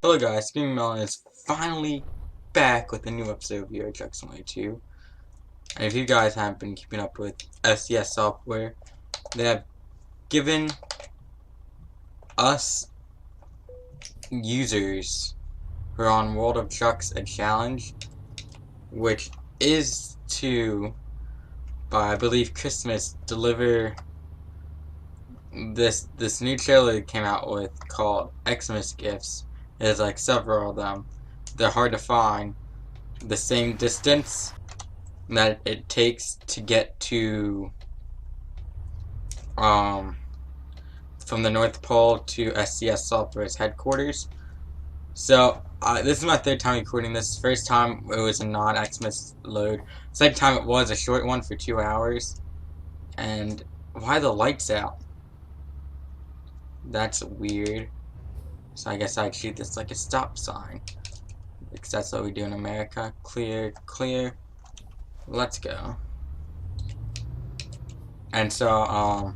Hello guys, Screaming Melon is finally back with a new episode of Eiro Truck Simulator 2. And if you guys haven't been keeping up with SCS software, they have given us users who are on World of Trucks a challenge, which is to, by I believe Christmas, deliver this new trailer they came out with called Xmas Gifts. There's like several of them. They're hard to find. The same distance that it takes to get to from the North Pole to SCS Software's headquarters. So this is my third time recording this. First time it was a non-Xmas load. Second time it was a short one for 2 hours. And why are the lights out? That's weird. So I guess I'd treat this like a stop sign, because that's what we do in America. Clear, clear. Let's go. And so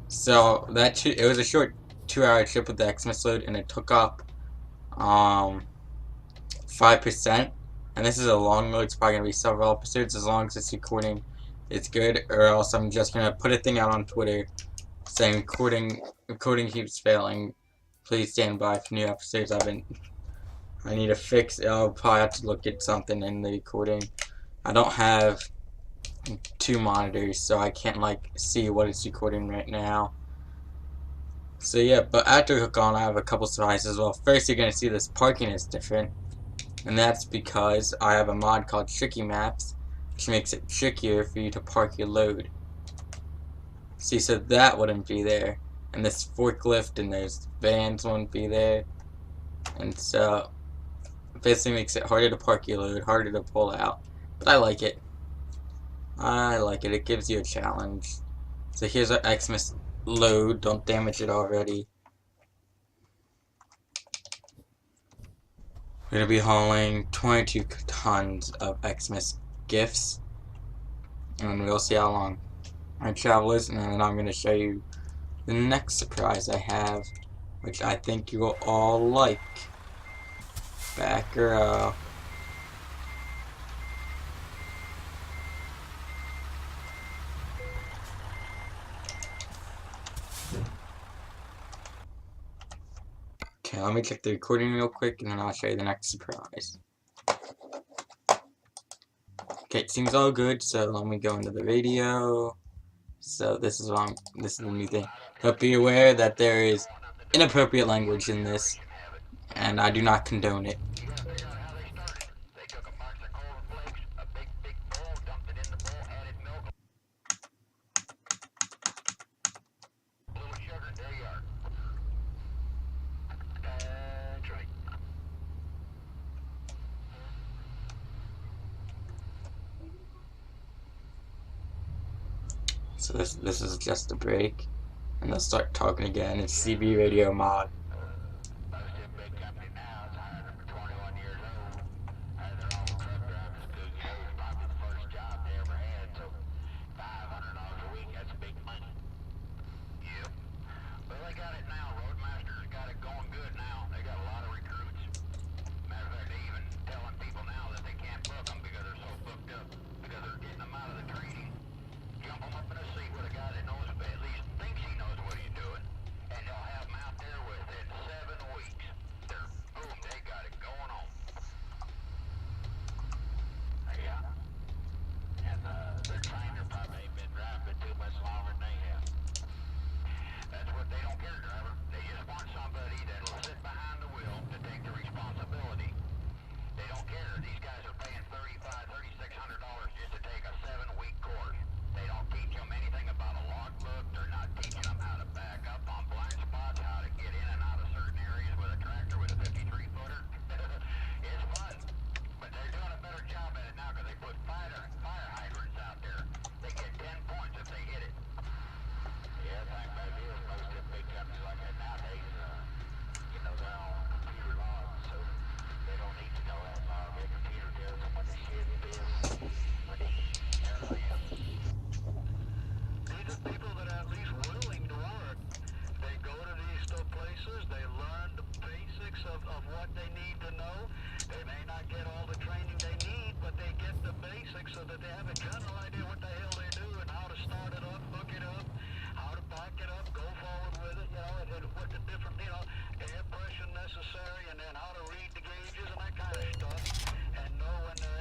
it was a short 2-hour trip with the Xmas load, and it took up 5%. And this is a long load. It's probably gonna be several episodes as long as this recording is good, or else I'm just gonna put a thing out on Twitter saying recording keeps failing. Please stand by for new episodes. I need to fix. I'll probably have to look at something in the recording. I don't have 2 monitors, so I can't like see what it's recording right now. So yeah, but after we hook on, I have a couple surprises as well. First, you're gonna see this parking is different, and that's because I have a mod called Tricky Maps, which makes it trickier for you to park your load. See, so that wouldn't be there, and this forklift and those vans wouldn't be there, and so it basically makes it harder to park your load, harder to pull out. But I like it. It gives you a challenge. So here's our Xmas load. Don't damage it already. We're going to be hauling 22 tons of Xmas gifts. And we'll see how long our travel is. And then I'm going to show you the next surprise I have, which I think you will all like. Back row. Okay, let me check the recording real quick, and then I'll show you the next surprise. Okay, it seems all good, so let me go into the radio. So this is the new thing. But be aware that there is inappropriate language in this, and I do not condone it. So this is just a break, and they'll start talking again. It's CB radio mod.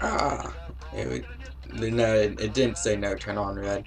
Ah, no, it didn't say no. Turn on red.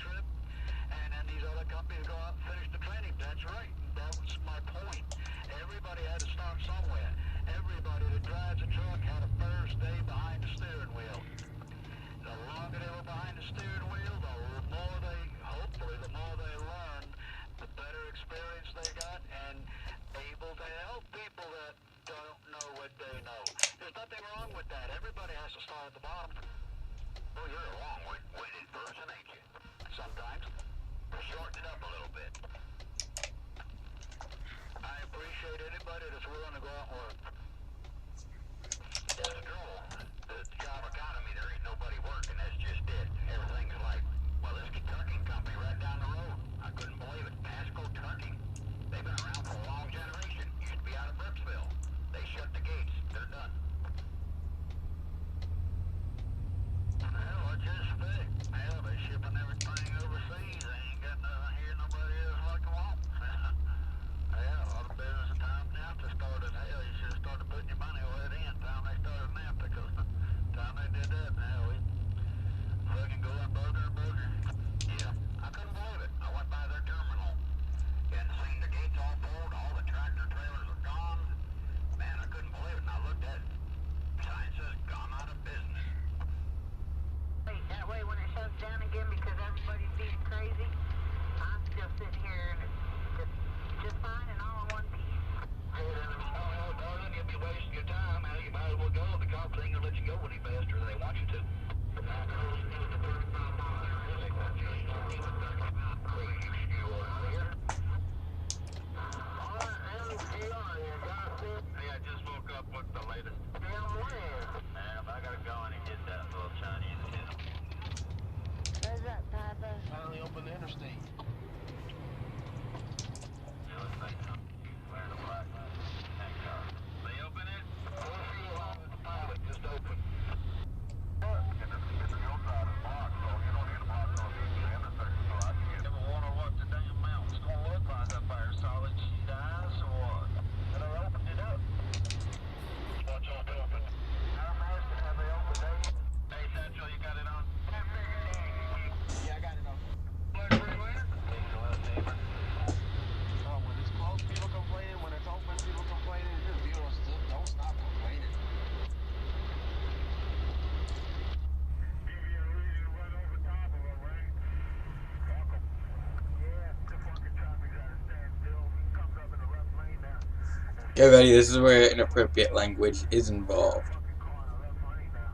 Get ready. This is where inappropriate language is involved.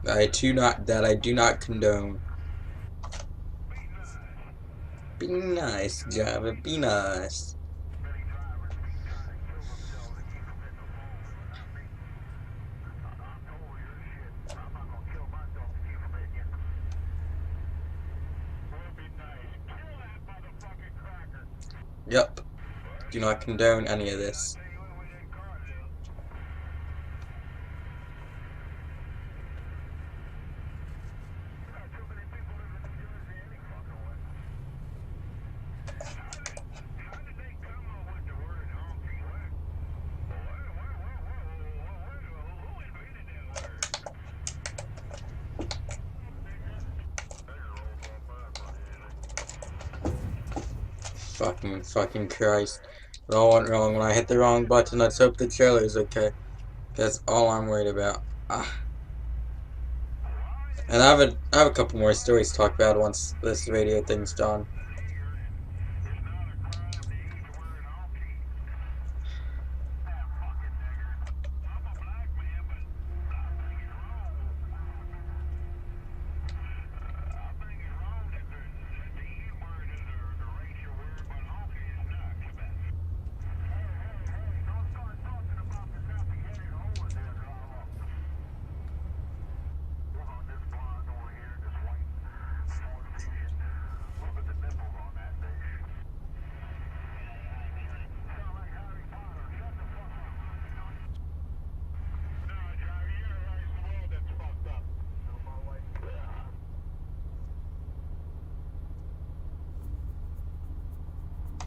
That I do not condone. Be nice, Java. Be nice. Yep. Do not condone any of this. Fucking Christ. It all went wrong when I hit the wrong button. Let's hope the trailer is okay. That's all I'm worried about. Ah. And I have a couple more stories to talk about once this radio thing's done.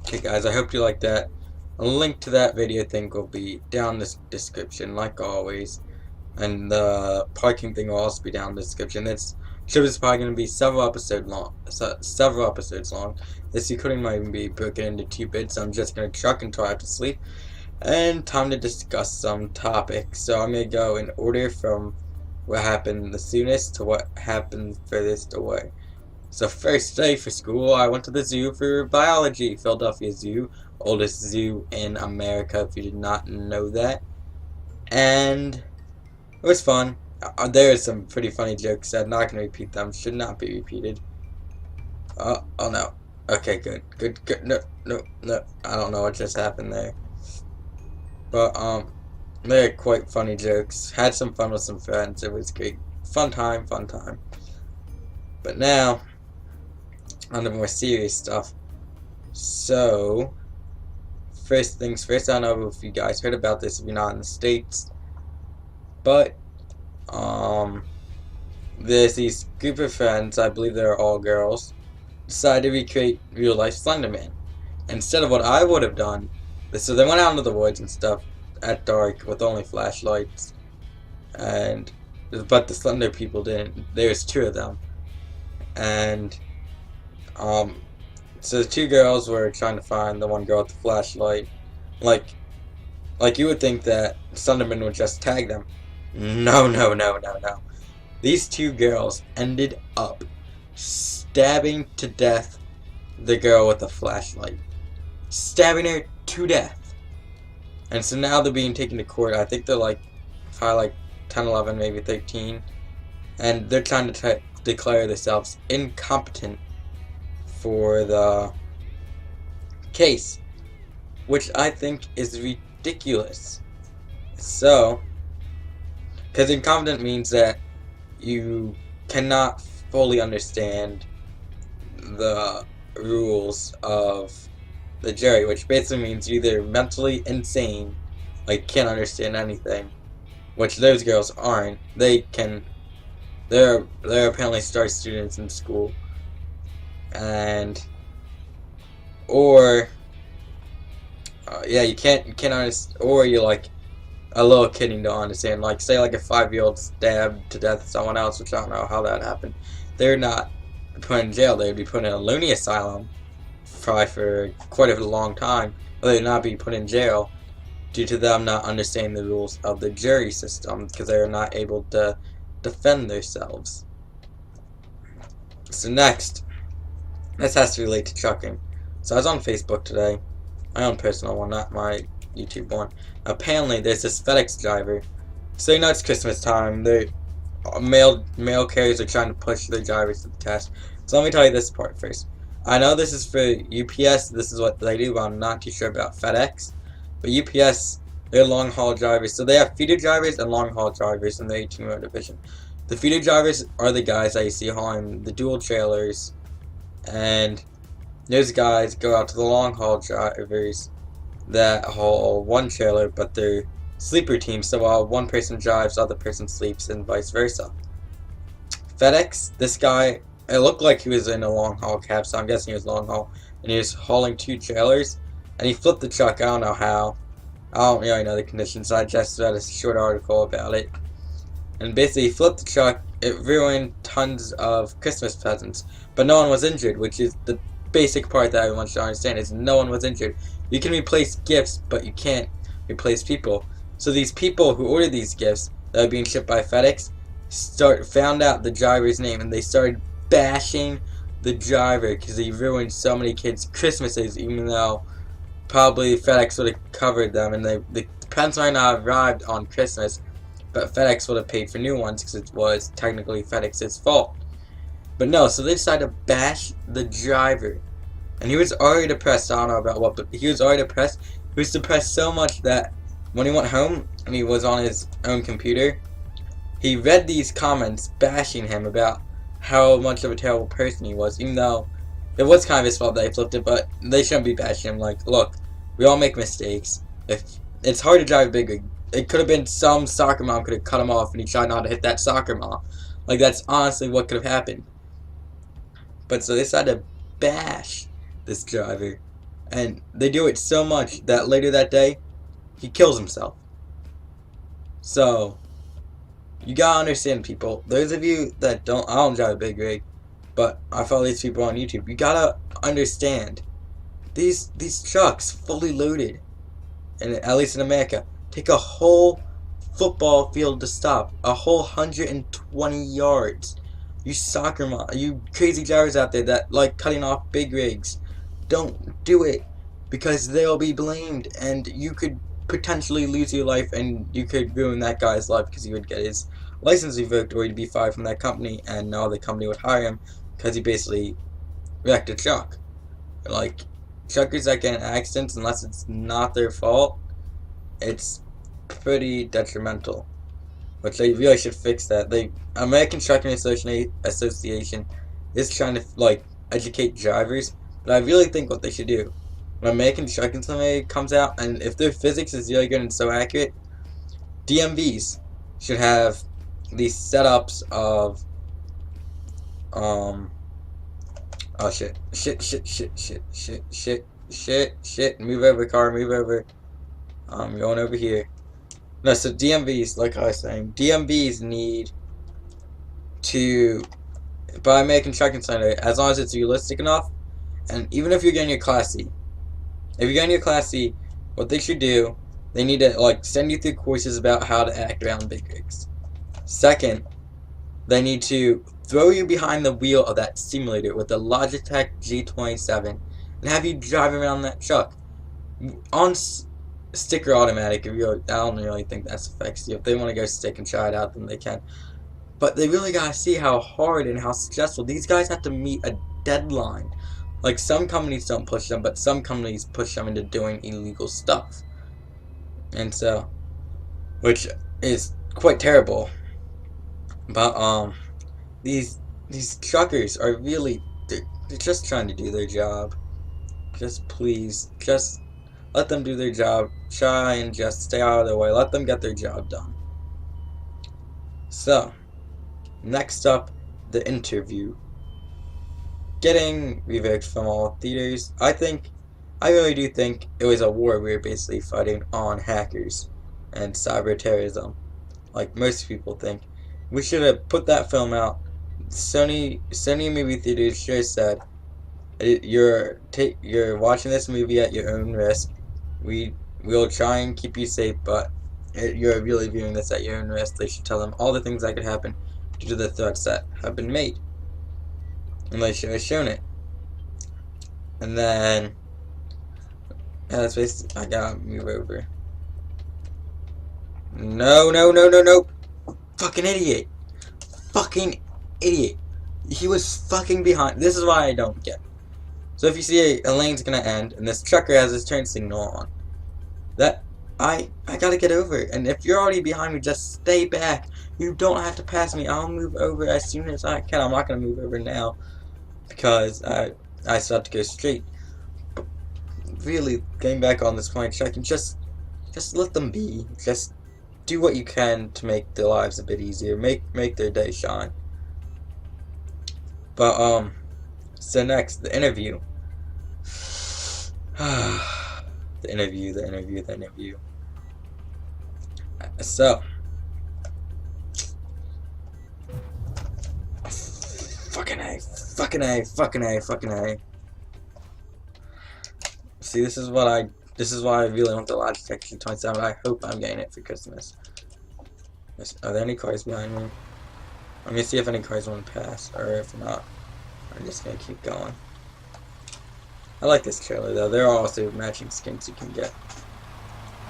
Okay guys, I hope you like that. A link to that video thing will be down this description like always. And the parking thing will also be down in the description. This trip is probably going to be several episodes long. This recording might even be broken into 2 bits, so I'm just going to truck until I have to sleep. And time to discuss some topics. So I'm going to go in order from what happened the soonest to what happened furthest away. So first day for school, I went to the zoo for biology. Philadelphia Zoo, oldest zoo in America, if you did not know that. And it was fun. There are some pretty funny jokes. I'm not going to repeat them. Should not be repeated. Oh no. Okay, good. No. I don't know what just happened there. But, they're quite funny jokes. Had some fun with some friends. It was great. Fun time. But now, on the more serious stuff. So, first things first, I don't know if you guys heard about this if you're not in the States. But, there's these group of friends, I believe they're all girls, decided to recreate real life Slenderman. Instead of what I would have done, so they went out into the woods and stuff at dark with only flashlights, but the Slender people didn't. There's 2 of them, and so the 2 girls were trying to find the one girl with the flashlight. Like you would think that Slenderman would just tag them. No. These 2 girls ended up stabbing to death the girl with the flashlight. Stabbing her to death. And so now they're being taken to court. I think they're probably like 10, 11, maybe 13. And they're trying to declare themselves incompetent for the case, which I think is ridiculous. So, because incompetent means that you cannot fully understand the rules of the jury, which basically means you're either mentally insane, like can't understand anything, which those girls aren't. They're apparently star students in school, or you can't understand, or you're like a little kid and don't understand. Like, say like a 5-year-old stabbed to death someone else, which I don't know how that happened. They're not put in jail. They'd be put in a loony asylum, probably for quite a long time. But they'd not be put in jail due to them not understanding the rules of the jury system, because they are not able to defend themselves. So next, this has to relate to trucking. So I was on Facebook today, my own personal one, not my YouTube one. Apparently there's this FedEx driver. So you know it's Christmas time. The mail carriers are trying to push their drivers to the test. So let me tell you this part first. I know this is for UPS. This is what they do, but I'm not too sure about FedEx. But UPS, they're long haul drivers. So they have feeder drivers and long haul drivers in the 18-row division. The feeder drivers are the guys that you see hauling the dual trailers, and those guys go out to the long haul drivers that haul one trailer, but they're sleeper teams, so while one person drives, the other person sleeps, and vice versa. FedEx, this guy, it looked like he was in a long haul cab, so I'm guessing he was long haul, and he was hauling 2 trailers, and he flipped the truck. I don't know how. I don't really know the conditions. I just read a short article about it. And basically, he flipped the truck. It ruined tons of Christmas presents, but no one was injured, which is the basic part that everyone should understand, is no one was injured. You can replace gifts, but you can't replace people. So these people who ordered these gifts that are being shipped by FedEx found out the driver's name, and they started bashing the driver because he ruined so many kids' Christmases, even though probably FedEx would have covered them, and the presents might not have arrived on Christmas, but FedEx would have paid for new ones because it was technically FedEx's fault. But no, so they decided to bash the driver. And he was already depressed. I don't know about what, but he was already depressed. He was depressed so much that when he went home and he was on his own computer, he read these comments bashing him about how much of a terrible person he was, even though it was kind of his fault that he flipped it, but they shouldn't be bashing him. Like, look, we all make mistakes. If it's hard to drive a big rig, it could have been some soccer mom could have cut him off and he tried not to hit that soccer mom. Like, that's honestly what could have happened. But so they decided to bash this driver, and they do it so much that later that day he kills himself. So You gotta understand, people. Those of you that I don't drive a big rig, but I follow these people on YouTube. You gotta understand, these trucks fully loaded, and at least in America, take a whole football field to stop, a whole 120 yards. You you crazy drivers out there that like cutting off big rigs, don't do it, because they'll be blamed, and you could potentially lose your life, and you could ruin that guy's life because he would get his license revoked, or he'd be fired from that company, and now the company would hire him because he basically wrecked a truck. Like, truckers that get in accidents, unless it's not their fault, it's pretty detrimental. Which they really should fix that. The American Trucking Association is trying to like educate drivers, but I really think what they should do, when American Trucking Simulator comes out, and if their physics is really good and so accurate, DMVs should have these setups of oh shit, move over, car, move over. Going over here. No, so DMVs, like I was saying, DMVs need to, by making trucking center, as long as it's realistic enough, and even if you're getting your Class C, if you're getting your Class C, what they should do, they need to like send you through courses about how to act around big rigs. Second, they need to throw you behind the wheel of that simulator with the Logitech G27 and have you drive around that truck on stick or automatic. I don't really think that affects you. If they want to go stick and try it out, then they can. But they really gotta see how hard and how stressful these guys have to meet a deadline. Like, some companies don't push them, but some companies push them into doing illegal stuff. And so, which is quite terrible. But these truckers are really they're just trying to do their job. Just please, just let them do their job. Try and just stay out of their way. Let them get their job done. So, next up, the interview. Getting revoked from all theaters. I really do think it was a war we were basically fighting on hackers and cyber terrorism, like most people think. We should have put that film out. Sony movie theaters should have said, you're watching this movie at your own risk. We'll try and keep you safe, but you're really viewing this at your own risk. They should tell them all the things that could happen due to the threats that have been made. And they should have shown it. And then, yeah, that's basically, I gotta move over. No. Fucking idiot. Fucking idiot. He was fucking behind. This is why I don't get. So if you see a lane's gonna end, and this trucker has his turn signal on, that I gotta get over. And if you're already behind me, just stay back. You don't have to pass me. I'll move over as soon as I can. I'm not gonna move over now because I still have to go straight. But really, getting back on this point, checking, just let them be. Just do what you can to make their lives a bit easier. Make their day shine. But so next, the interview. The interview. So, fucking A. See, this is why I really want the Logitech G27. I hope I'm getting it for Christmas. Are there any cars behind me? I'm gonna see if any cars want to pass, or if not, I'm just gonna keep going. I like this trailer though. There are also matching skins you can get.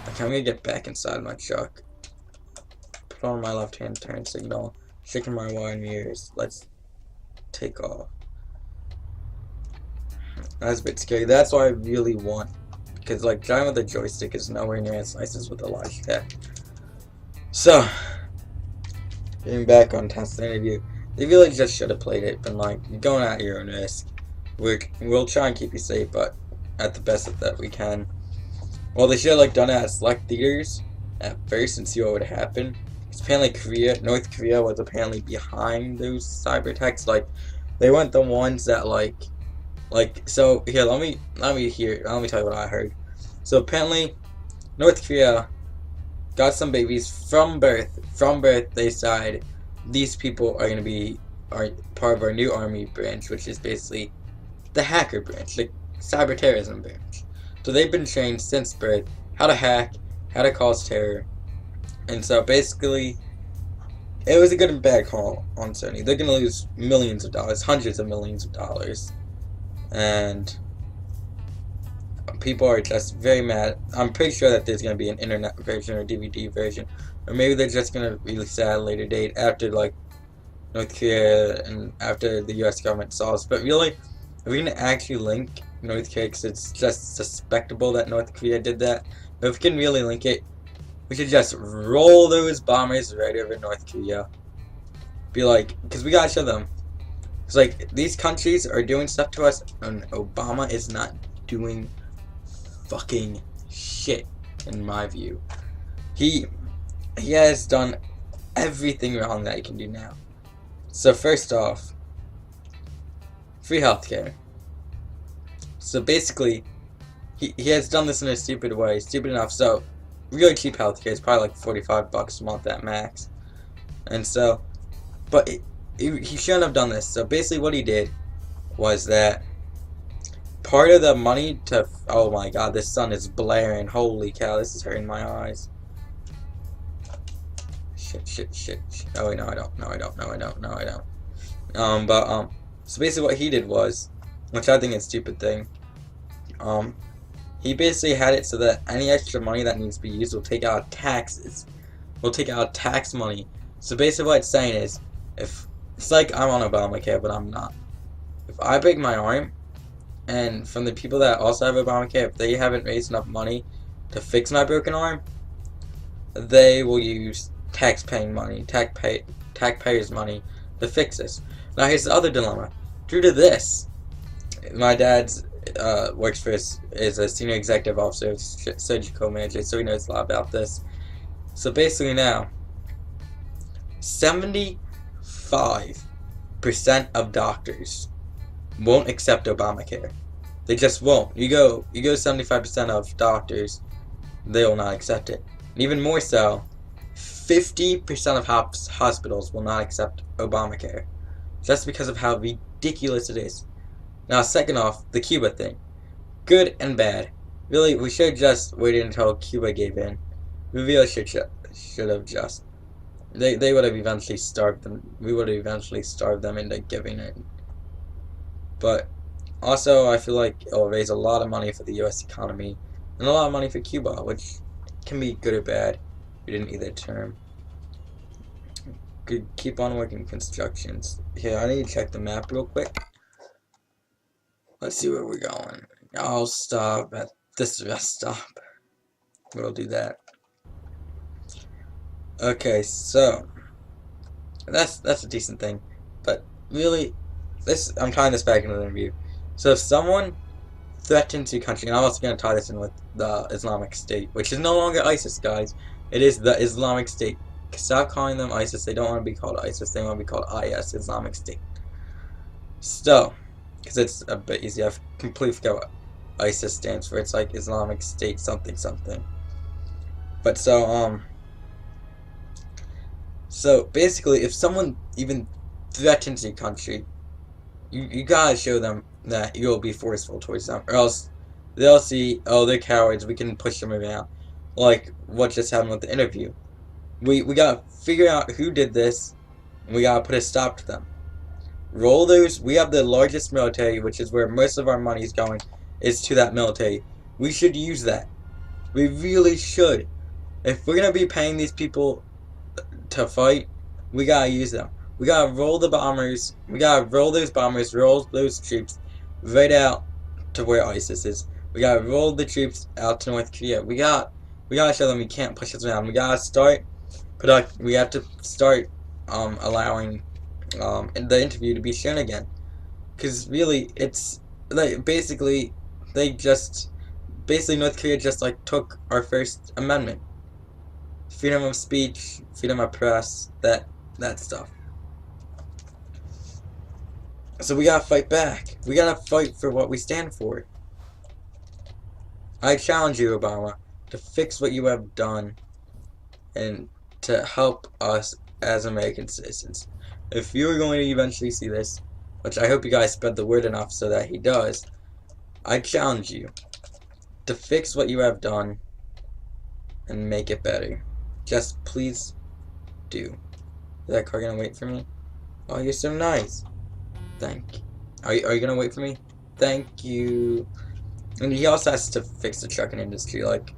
Okay, I'm gonna get back inside my truck. Put on my left-hand turn signal. Shaking my wire mirrors. Let's take off. That's a bit scary. That's what I really want. Because like driving with a joystick is nowhere near as nice as with a Logitech. So, getting back on task the interview. They really just should have played it, been like, you're going at your own risk. We'll try and keep you safe, but at the best that we can. Well, they should have like done it at select theaters at first and see what would happen. Because apparently North Korea was apparently behind those cyber attacks. Like, they weren't the ones that so here, let me tell you what I heard. So apparently North Korea got some babies from birth. From birth, they decided these people are gonna be part of our new army branch, which is basically the hacker branch, the cyber terrorism branch. So they've been trained since birth how to hack, how to cause terror, and so basically, it was a good and bad call on Sony. They're gonna lose millions of dollars, hundreds of millions of dollars, and people are just very mad. I'm pretty sure that there's gonna be an internet version or DVD version, or maybe they're just gonna release that at a later date after like North Korea and after the U.S. government solves. But really, if we're gonna actually link North Korea, because it's just suspectable that North Korea did that, but if we can really link it, we should just roll those bombers right over North Korea. Be like, because we gotta show them. It's like, these countries are doing stuff to us, and Obama is not doing fucking shit, in my view. He has done everything wrong that he can do now. So first off, free healthcare. So basically, he has done this in a stupid way, stupid enough. So really cheap healthcare is probably like $45 a month at max, and so, but he shouldn't have done this. So basically, what he did was that part of the money to, oh my god, this sun is blaring. Holy cow, this is hurting my eyes. Shit. Oh wait, no, I don't. So basically, what he did was, which I think is a stupid thing. He basically had it so that any extra money that needs to be used will take out taxes. We'll take out tax money. So basically what it's saying is, if it's like I'm on Obamacare, but I'm not. If I break my arm, and from the people that also have Obamacare, if they haven't raised enough money to fix my broken arm, they will use taxpayers' money to fix this. Now here's the other dilemma. Due to this, my dad's works for is a senior executive officer, surgical manager, so he knows a lot about this. So basically now, 75% of doctors won't accept Obamacare. They just won't. You go 75% of doctors, they will not accept it. And even more so, 50% of hospitals will not accept Obamacare. Just because of how ridiculous it is. Now, second off, the Cuba thing. Good and bad. Really, we should have just waited until Cuba gave in. We really should have just. They would have eventually starved them. We would have eventually starved them into giving in. But also, I feel like it'll raise a lot of money for the U.S. economy and a lot of money for Cuba, which can be good or bad. We didn't either term. Could keep on working constructions. Here, I need to check the map real quick. Let's see where we're going. I'll stop at this rest stop. We'll do that. Okay, so that's a decent thing, but really, I'm tying this back into the interview. So if someone threatens your country, and I'm also going to tie this in with the Islamic State, which is no longer ISIS, guys. It is the Islamic State. Stop calling them ISIS. They don't want to be called ISIS. They want to be called IS, Islamic State. So, because it's a bit easy. I completely forgot what ISIS stands for. It's like Islamic State something. But so basically, if someone even threatens your country, you gotta show them that you'll be forceful towards them, or else they'll see, oh, they're cowards, we can push them around. Like what just happened with the interview. We gotta figure out who did this, and we gotta put a stop to them. Roll those. We have the largest military, which is where most of our money is going, is to that military. We should use that. We really should. If we're gonna be paying these people to fight, we gotta use them. We gotta roll the bombers. We gotta roll those bombers, roll those troops right out to where ISIS is. We gotta roll the troops out to North Korea. We gotta show them we can't push us around. We gotta start we have to start allowing the interview to be shown again, because really it's like basically North Korea just like took our First Amendment, freedom of speech, freedom of press, that stuff. So we gotta fight back. We gotta fight for what we stand for. I challenge you, Obama, to fix what you have done and to help us as American citizens. If you're going to eventually see this, which I hope you guys spread the word enough so that he does, I challenge you to fix what you have done and make it better. Just please do. Is that car gonna wait for me? Oh, you're so nice. Thank you. Are you gonna wait for me? Thank you. And he also has to fix the trucking industry. Like,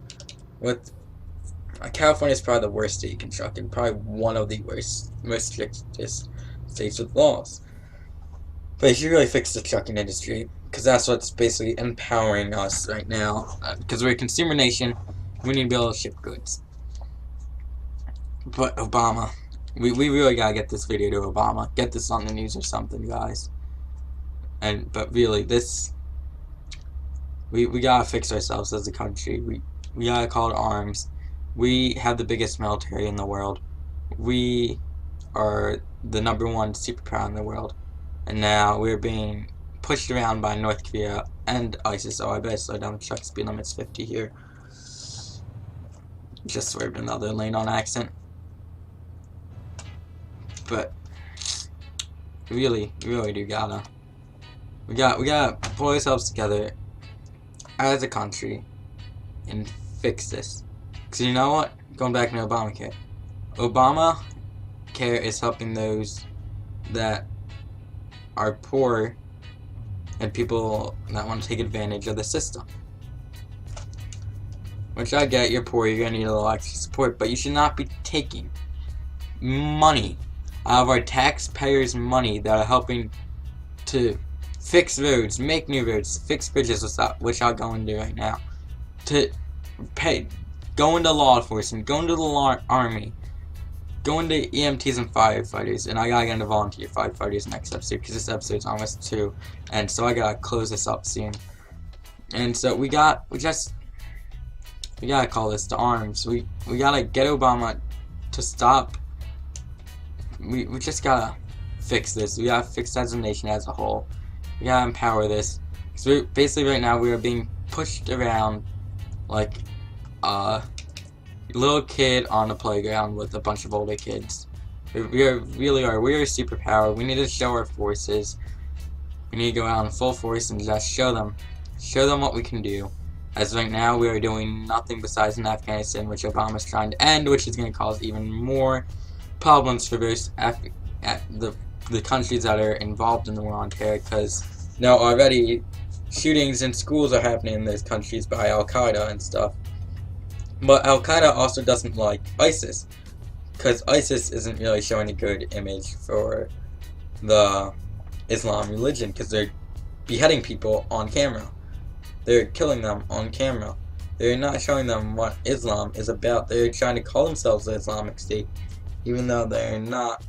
with California is probably the worst state you can truck in. Probably one of the worst, most strictest states with laws. But he should really fix the trucking industry, because that's what's basically empowering us right now. Because we're a consumer nation, we need to be able to ship goods. But Obama, we really gotta get this video to Obama. Get this on the news or something, guys. But really, we gotta fix ourselves as a country. We gotta call to arms. We have the biggest military in the world. We are the #1 superpower in the world. And now we're being pushed around by North Korea and ISIS. Oh, I better slow down the truck. Speed limit's 50 here. Just swerved another lane on accident. But really do gotta. We gotta pull ourselves together as a country and fix this. Cause you know what? Going back to Obamacare. Obamacare is helping those that are poor and people that want to take advantage of the system. Which I get, you're poor, you're gonna need a little extra support, but you should not be taking money out of our taxpayers' money that are helping to fix roads, make new roads, fix bridges, which I'll go into right now, to go into law enforcement, go into the army, go into EMTs and firefighters, and I gotta get into volunteer firefighters next episode, because this episode's almost 2, and so I gotta close this up soon. And so we gotta call this to arms. We gotta get Obama to stop. We just gotta fix this. We gotta fix as a nation as a whole. We gotta empower this. So basically right now we are being pushed around like a little kid on a playground with a bunch of older kids. We really are. We're a superpower. We need to show our forces. We need to go out in full force and just show them what we can do. As right now we are doing nothing besides in Afghanistan, which Obama's trying to end, which is going to cause even more problems for the countries that are involved in the war on terror, because now already shootings in schools are happening in those countries by Al-Qaeda and stuff. But Al-Qaeda also doesn't like ISIS, because ISIS isn't really showing a good image for the Islam religion, because they're beheading people on camera. They're killing them on camera. They're not showing them what Islam is about. They're trying to call themselves the Islamic State, even though they're not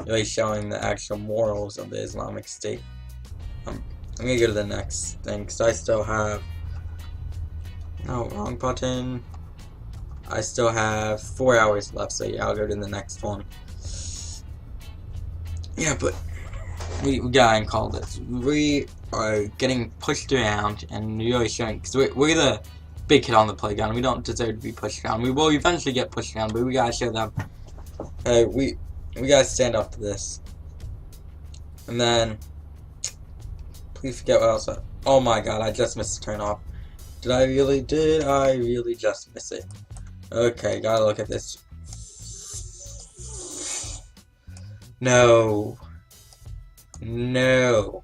really showing the actual morals of the Islamic State. I'm gonna go to the next thing, because I still have... No, wrong button. I still have 4 hours left, so yeah, I'll go to the next one. Yeah, but we gotta call this. We are getting pushed around and really showing, because we're the big kid on the playground. We don't deserve to be pushed around. We will eventually get pushed around, but we gotta show them, hey, we gotta stand up to this. And then, please forget what else. Oh my god, I just missed the turn off. Did I really just miss it? Okay, gotta look at this. No. No.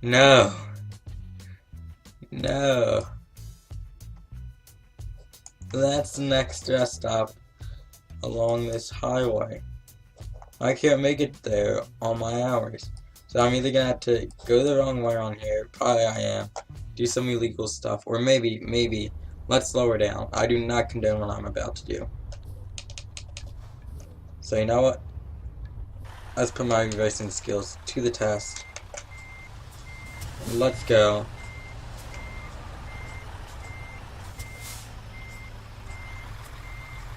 No. No. That's the next rest stop along this highway. I can't make it there on my hours. So I'm either gonna have to go the wrong way on here, probably I am, do some illegal stuff, or maybe, let's slow her down. I do not condone what I'm about to do. So you know what? Let's put my racing skills to the test. Let's go.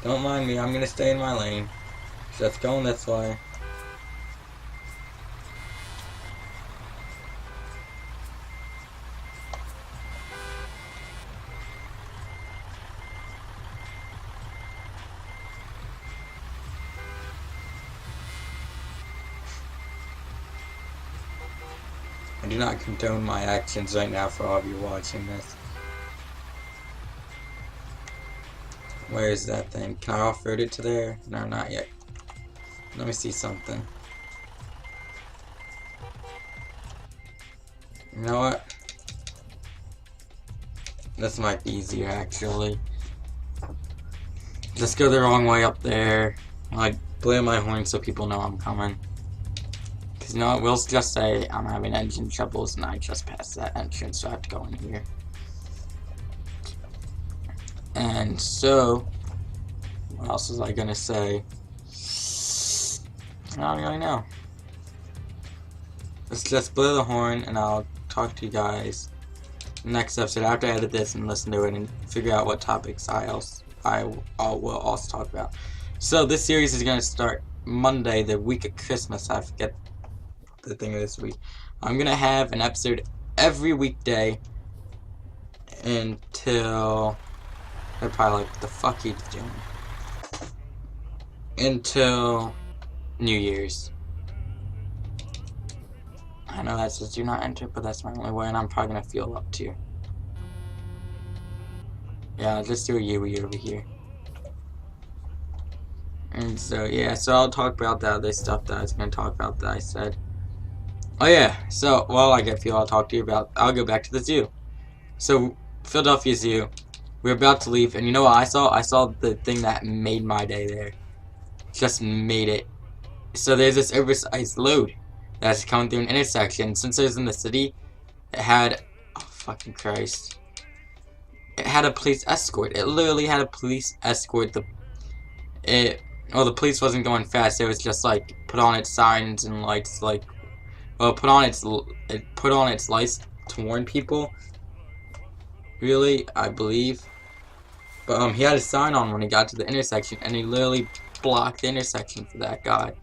Don't mind me, I'm gonna stay in my lane. Just going this way. I do not condone my actions right now for all of you watching this. Where is that thing? Can I off-road it to there? No, not yet. Let me see something. You know what? This might be easier, actually. Just go the wrong way up there. Like, blow my horn so people know I'm coming. Because, you know what? We'll just say I'm having engine troubles and I just passed that entrance, so I have to go in here. And so, what else was I gonna say? I don't really know. Let's just blow the horn and I'll talk to you guys next episode after I edit this and listen to it and figure out what topics I will also talk about. So this series is gonna start Monday, the week of Christmas. I forget the thing of this week. I'm gonna have an episode every weekday until they're probably like, what the fuck he's doing? Until New Year's. I know that says do not enter, but that's my only way, and I'm probably gonna fuel up too. Yeah, I'll just do a Yui over here. And so, yeah, so I'll talk about that other stuff that I was gonna talk about that I said. Oh yeah, so while I get fuel, I'll talk to you about, I'll go back to the zoo. So, Philadelphia Zoo, we're about to leave, and you know what I saw? I saw the thing that made my day there. Just made it. So there's this oversized load that's coming through an intersection. Since it was in the city, it had, oh fucking Christ, it had a police escort. It literally had a police escort. Well, the police wasn't going fast. It was just like put on its sirens and lights, like, well, put on its lights to warn people. Really, I believe. But he had a sign on when he got to the intersection, and he literally blocked the intersection for that guy.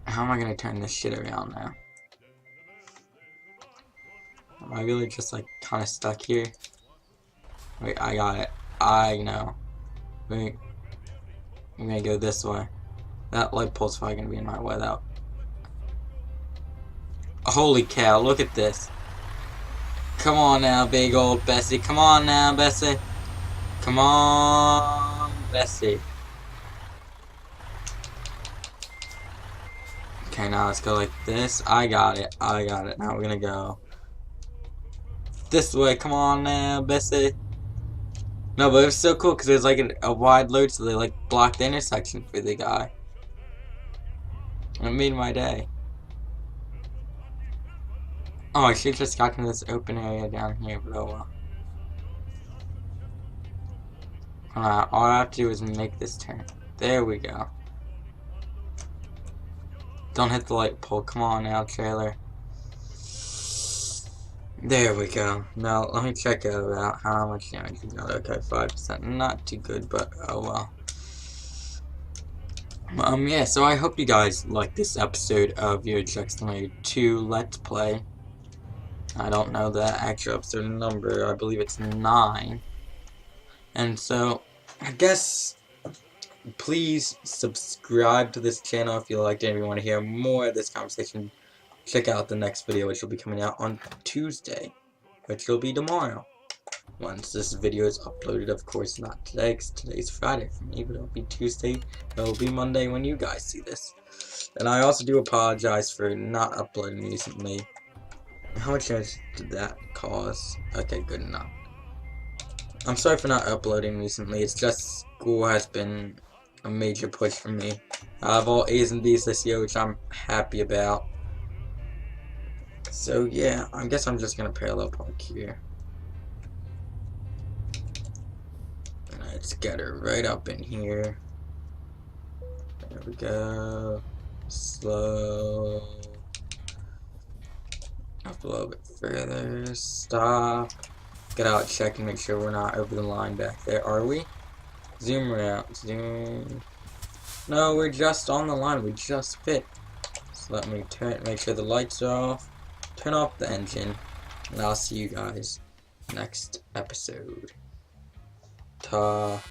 How am I gonna turn this shit around now? Am I really just like kind of stuck here? Wait, I got it. I know. Wait, I'm gonna go this way. That light pole's probably gonna be in my way though. Holy cow, look at this. Come on now, big old Bessie. Come on now, Bessie. Come on, Bessie. Okay, now let's go like this. I got it. I got it. Now we're gonna go this way. Come on now, Bessie. No, but it was so cool because there's like a wide load, so they like blocked the intersection for the guy. It made my day. Oh, I should have just gotten this open area down here, but oh well. All I have to do is make this turn. There we go. Don't hit the light pole. Come on now, trailer. There we go. Now, let me check out how much damage we got. Okay, 5%. Not too good, but oh well. Yeah, so I hope you guys like this episode of Eiro Truck Simulator 2 Let's Play. I don't know the actual episode number. I believe it's 9. And so, I guess, please subscribe to this channel if you liked it and if you want to hear more of this conversation. Check out the next video, which will be coming out on Tuesday, which will be tomorrow. Once this video is uploaded, of course, not today, because today's Friday for me, but it'll be Tuesday, it'll be Monday when you guys see this. And I also do apologize for not uploading recently. How much damage did that cause? Okay, good enough. I'm sorry for not uploading recently, it's just school has been a major push for me. I have all A's and B's this year, which I'm happy about. So yeah, I guess I'm just gonna parallel park here. And let's get her right up in here. There we go. Slow. Up a little bit further. Stop. Get out, check, and make sure we're not over the line back there. Are we? Zoom around. Zoom. No, we're just on the line. We just fit. So let me make sure the lights are off. Turn off the engine, and I'll see you guys next episode. Ta.